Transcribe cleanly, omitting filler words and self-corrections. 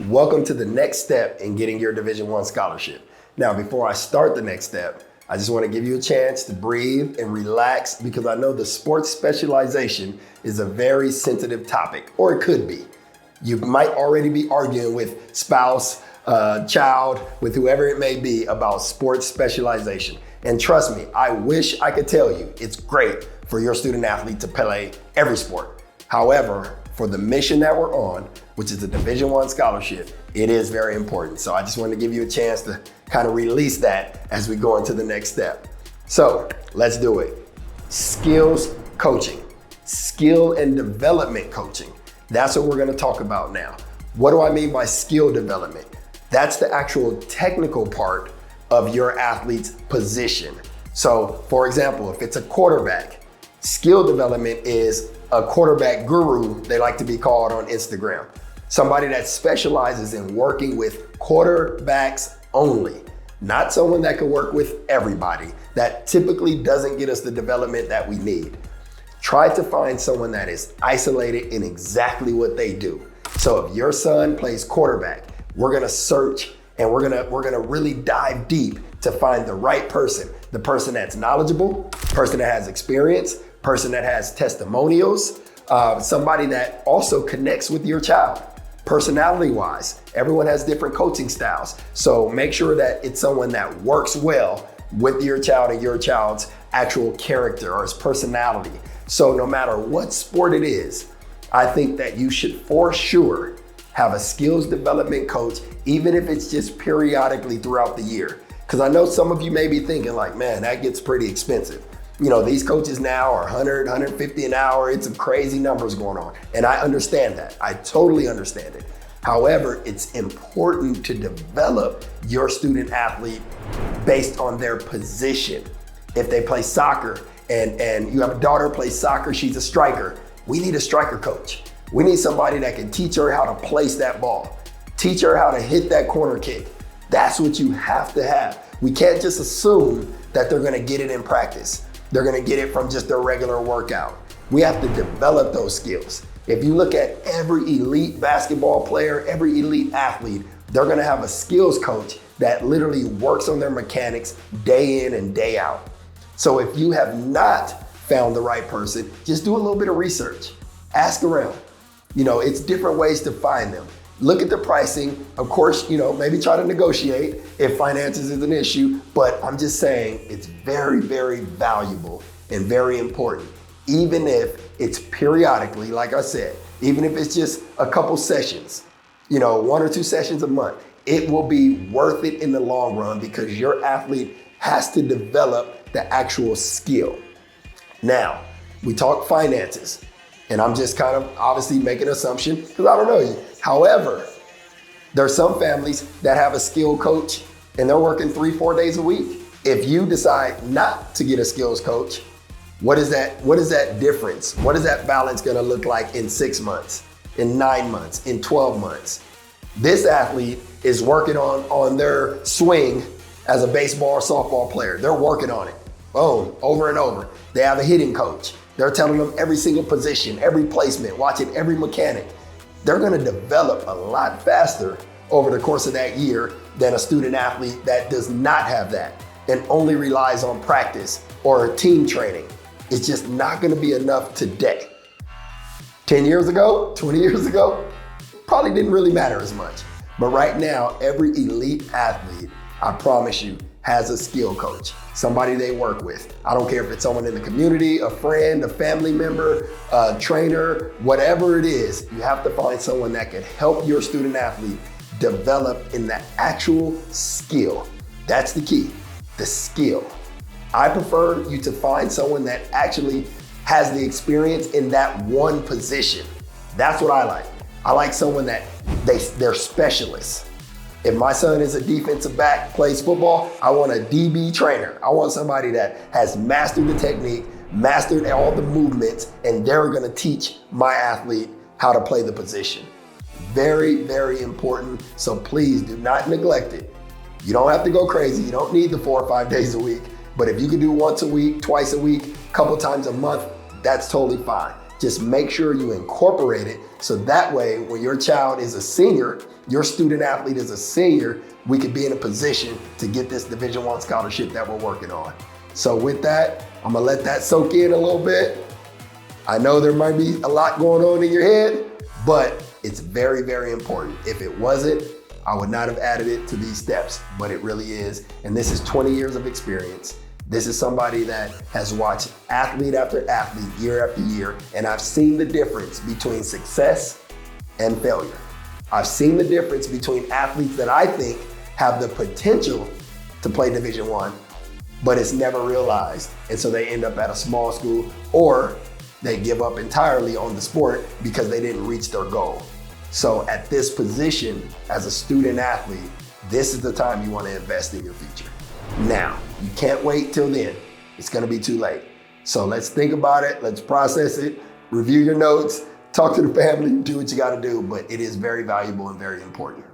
Welcome to the next step in getting your Division I scholarship. Now, before I start the next step, I just want to give you a chance to breathe and relax because I know the sports specialization is a very sensitive topic, or it could be. You might already be arguing with spouse, child, with whoever it may be about sports specialization. And trust me, I wish I could tell you it's great for your student athlete to play every sport. However, for the mission that we're on, which is a Division I scholarship, it is very important. So I just wanted to give you a chance to kind of release that as we go into the next step. So let's do it. Skills coaching, skill and development coaching. That's what we're gonna talk about now. What do I mean by skill development? That's the actual technical part of your athlete's position. So for example, if it's a quarterback, skill development is a quarterback guru, they like to be called on Instagram. Somebody that specializes in working with quarterbacks only, not someone that can work with everybody. That typically doesn't get us the development that we need. Try to find someone that is isolated in exactly what they do. So if your son plays quarterback, we're gonna search and we're gonna really dive deep to find the right person. The person that's knowledgeable, person that has experience, person that has testimonials, somebody that also connects with your child. Personality-wise, everyone has different coaching styles. So make sure that it's someone that works well with your child and your child's actual character or his personality. So no matter what sport it is, I think that you should for sure have a skills development coach, even if it's just periodically throughout the year. Because I know some of you may be thinking like, man, that gets pretty expensive. You know, these coaches now are 100, 150 an hour. It's some crazy numbers going on. And I understand that. I totally understand it. However, it's important to develop your student athlete based on their position. If they play soccer and you have a daughter who plays soccer, she's a striker, we need a striker coach. We need somebody that can teach her how to place that ball, teach her how to hit that corner kick. That's what you have to have. We can't just assume that they're gonna get it in practice. They're gonna get it from just their regular workout. We have to develop those skills. If you look at every elite basketball player, every elite athlete, they're gonna have a skills coach that literally works on their mechanics day in and day out. So if you have not found the right person, just do a little bit of research. Ask around. You know, it's different ways to find them. Look at the pricing. Of course, you know, maybe try to negotiate if finances is an issue, but I'm just saying it's very, very valuable and very important. Even if it's periodically, like I said, even if it's just a couple sessions, you know, 1 or 2 sessions a month, it will be worth it in the long run because your athlete has to develop the actual skill. Now, we talk finances. And I'm just kind of obviously making an assumption because I don't know you. However, there are some families that have a skill coach and they're working 3-4 days a week. If you decide not to get a skills coach, what is that difference? What is that balance gonna look like in 6 months, in 9 months, in 12 months? This athlete is working on their swing as a baseball or softball player. They're working on it, boom, over and over. They have a hitting coach. They're telling them every single position, every placement, watching every mechanic. They're gonna develop a lot faster over the course of that year than a student athlete that does not have that and only relies on practice or team training. It's just not gonna be enough today. 10 years ago, 20 years ago, probably didn't really matter as much. But right now, every elite athlete, I promise you, has a skill coach, somebody they work with. I don't care if it's someone in the community, a friend, a family member, a trainer, whatever it is, you have to find someone that can help your student athlete develop in the actual skill. That's the key, the skill. I prefer you to find someone that actually has the experience in that one position. That's what I like. I like someone that they're specialists. If my son is a defensive back, plays football, I want a DB trainer. I want somebody that has mastered the technique, mastered all the movements, and they're gonna teach my athlete how to play the position. Very, very important, so please do not neglect it. You don't have to go crazy. You don't need the 4 or 5 days a week, but if you can do once a week, twice a week, a couple times a month, that's totally fine. just make sure you incorporate it so that way when your child is a senior, your student athlete is a senior, we could be in a position to get this Division I scholarship that we're working on. So with that, I'm gonna let that soak in a little bit. I know there might be a lot going on in your head, but it's very, very important. If it wasn't, I would not have added it to these steps, but it really is. And this is 20 years of experience. This is somebody that has watched athlete after athlete, year after year, and I've seen the difference between success and failure. I've seen the difference between athletes that I think have the potential to play Division I, but it's never realized. And so they end up at a small school, or they give up entirely on the sport because they didn't reach their goal. So at this position, as a student athlete, this is the time you want to invest in your future. Now, you can't wait till then. It's gonna be too late. So let's think about it, let's process it, review your notes, talk to the family, do what you gotta do, but it is very valuable and very important.